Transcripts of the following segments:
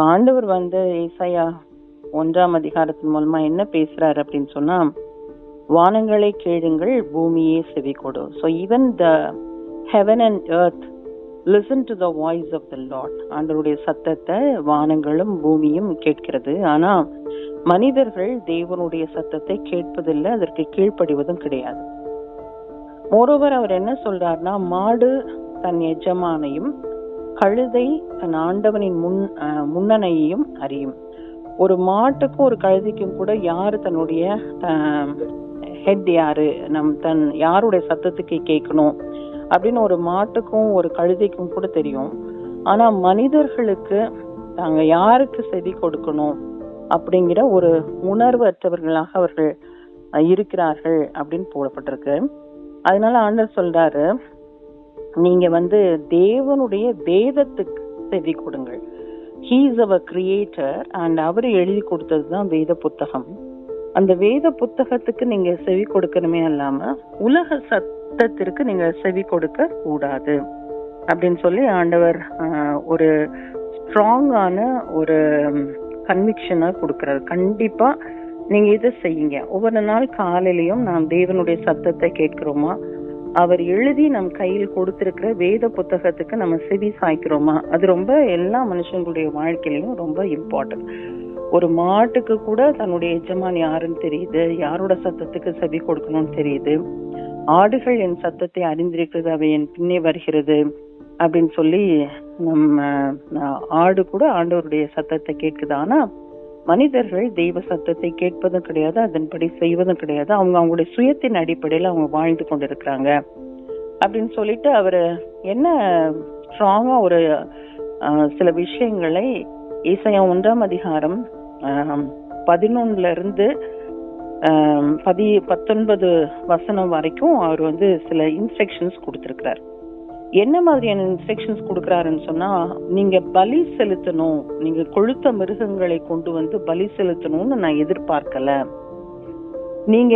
ஆண்டவர் ஏசாயா 1ஆம் அதிகாரத்தின் மூலமா என்ன பேசுறாரு அப்படின்னு சொன்னா, வானங்களை கேளுங்கள், பூமியே செவி கொடு. So even the heaven and earth listen to the voice of the Lord. ஆண்டவருடைய சத்தத்தை வானங்களும் பூமியும் கேட்கிறது. ஆனா மனிதர்கள் தேவனுடைய சத்தத்தை கேட்பதில்லை, அதற்கு கீழ்ப்படிவதும் கிடையாது. மோரோவர் அவர் என்ன சொல்றாருன்னா, மாடு தன் எஜமானையும் கழுதை தன் ஆண்டவனின் முன்னணையையும் அறியும். ஒரு மாட்டுக்கும் ஒரு கழுதைக்கும் கூட யாரு தன்னுடைய ஹெட் யாரு, யாருடைய சத்தத்துக்கு கேட்கணும் அப்படின்னு ஒரு மாட்டுக்கும் ஒரு கழுதைக்கும் கூட தெரியும். ஆனா மனிதர்களுக்கு தாங்க யாருக்கு செவி கொடுக்கணும் அப்படிங்கிற ஒரு உணர்வற்றவர்களாக அவர்கள் இருக்கிறார்கள் அப்படின்னு போடப்பட்டிருக்கு. அதனால ஆண்டவர் சொல்றாரு, நீங்க தேவனுடைய வேதத்துக்கு செவி கொடுங்கள். He is our creator and அவரு எழுதி கொடுத்ததுதான் வேத புத்தகம். அந்த வேத புத்தகத்துக்கு நீங்க செவி கொடுக்கணுமே இல்லாம உலக சத்தத்திற்கு நீங்க செவி கொடுக்க கூடாது அப்படின்னு சொல்லி ஆண்டவர் ஒரு ஸ்ட்ராங்கான ஒரு கன்விக்ஷனை கொடுக்கிறார். கண்டிப்பா நீங்க இதை செய்யுங்க. ஒவ்வொரு நாள் காலையிலயும் நாம் தேவனுடைய சத்தத்தை கேட்கிறோமா, அவர் எழுதி நம் கையில் கொடுத்திருக்கிற வேத புத்தகத்துக்கு நம்ம செவி சாய்க்கிறோமா, அது ரொம்ப எல்லா மனுஷங்களுடைய வாழ்க்கையிலும் ரொம்ப இம்பார்ட்டன்ட். ஒரு மாட்டுக்கு கூட தன்னுடைய எஜமான் யாருன்னு தெரியுது, யாரோட சத்தத்துக்கு செவி கொடுக்கணும்னு தெரியுது. ஆடுகள் என் சத்தத்தை அறிந்திருக்கிறது, அவை என் பின்னே வருகிறது அப்படின்னு சொல்லி நம்ம ஆடு கூட ஆண்டவருடைய சத்தத்தை கேட்குது. ஆனா மனிதர்கள் தெய்வ சத்தத்தை கேட்பதும் கிடையாது, அதன்படி செய்வதும் கிடையாது. அவங்களுடைய சுயத்தின் அடிப்படையில அவங்க வாழ்ந்து கொண்டிருக்கிறாங்க அப்படின்னு சொல்லிட்டு அவரு என்ன ஸ்ட்ராங்கா ஒரு சில விஷயங்களை ஏசாயா 1ஆம் அதிகாரம் 11 இருந்து 19 வசனம் வரைக்கும் அவர் சில இன்ஸ்ட்ரக்ஷன்ஸ் கொடுத்திருக்கிறார். என்ன மாதிரியான இன்ஸ்ட்ரக்ஷன்ஸ் கொடுக்கறாருன்னு சொன்னா, நீங்க பலி செலுத்தணும், நீங்க கொழுத்த மிருகங்களை கொண்டு பலி செலுத்தணும்னு நான் எதிர்பார்க்கல. நீங்க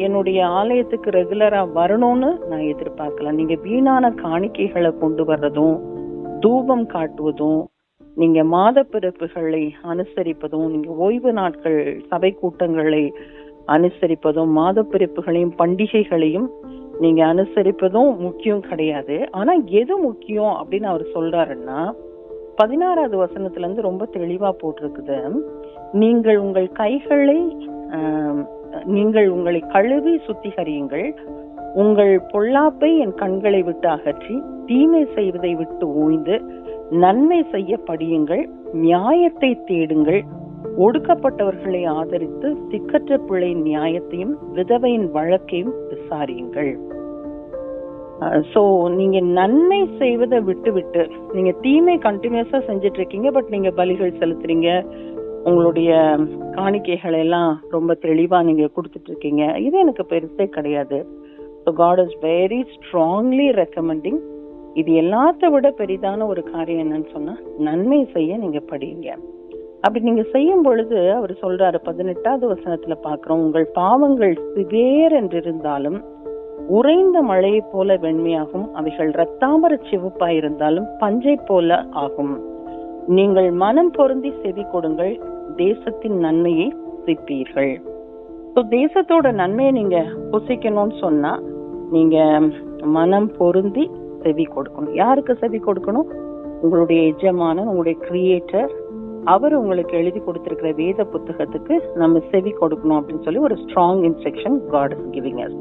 என்னுடைய ஆலயத்துக்கு ரெகுலரா வரணும்னு நான் எதிர்பார்க்கல. நீங்க வீணான காணிக்கைகளை கொண்டு வர்றதும், தூபம் காட்டுவதும், நீங்க மாத பிறப்புகளை அனுசரிப்பதும், நீங்க ஓய்வு நாட்கள் சபை கூட்டங்களை அனுசரிப்பதும், மாத பிறப்புகளையும் பண்டிகைகளையும் நீங்க அனுசரிப்பதும் முக்கியம் கிடையாது. ஆனா எது முக்கியம் அப்படின்னு அவர் சொல்றாருன்னா, 16வது வசனத்துல இருந்து ரொம்ப தெளிவா போட்டிருக்குது. நீங்கள் உங்களை கழுவி சுத்திகரியுங்கள், உங்கள் பொல்லாப்பை என் கண்களை விட்டு அகற்றி தீமை செய்வதை விட்டு ஓய்ந்து நன்மை செய்ய படியுங்கள், நியாயத்தை தேடுங்கள், ஒடுக்கப்பட்டவர்களை ஆதரித்து திக்கற்ற பிள்ளையின் நியாயத்தையும் விதவையின் வழக்கையும் விசாரியுங்கள். சோ நீங்க நன்மை செய்வதை விட்டு நீங்க தீமை கண்டினியூஸா செஞ்சிட்டு இருக்கீங்க. பட் நீங்க பலிகள் செலுத்துறீங்க, உங்களுடைய காணிக்கைகளை எல்லாம் ரொம்ப தெளிவா நீங்க கொடுத்துட்டு இருக்கீங்க. இது எனக்கு பெருசே கிடையாது. So God is very strongly recommending. இது எல்லாத்த விட பெரிதான ஒரு காரியம் என்னன்னு சொன்னா, நன்மை செய்ய நீங்க படிங்க. அப்படி நீங்க செய்யும் பொழுது அவர் சொல்றாரு, 18வது வசனத்துல பாக்குறோம், உங்கள் பாவங்கள் சிவேர் என்றிருந்தாலும் உறைந்த மழையை போல வெண்மையாகும், அவைகள் இரத்தாம்பர சிவப்பாயிருந்தாலும் பஞ்சை போல ஆகும். நீங்கள் மனம் பொருந்தி செவி கொடுங்கள், தேசத்தின் நன்மையை புசிப்பீர்கள். தேசத்தோட நன்மையை நீங்க புசிக்கணும்னு சொன்னா நீங்க மனம் பொருந்தி செவி கொடுக்கணும். யாருக்கு செவி கொடுக்கணும்? உங்களுடைய எஜமானன், உங்களுடைய கிரியேட்டர், அவர் உங்களுக்கு எழுதி கொடுத்திருக்கிற வேத புத்தகத்துக்கு நம்ம செவி கொடுக்கணும் அப்படின்னு சொல்லி ஒரு strong instruction God is giving us.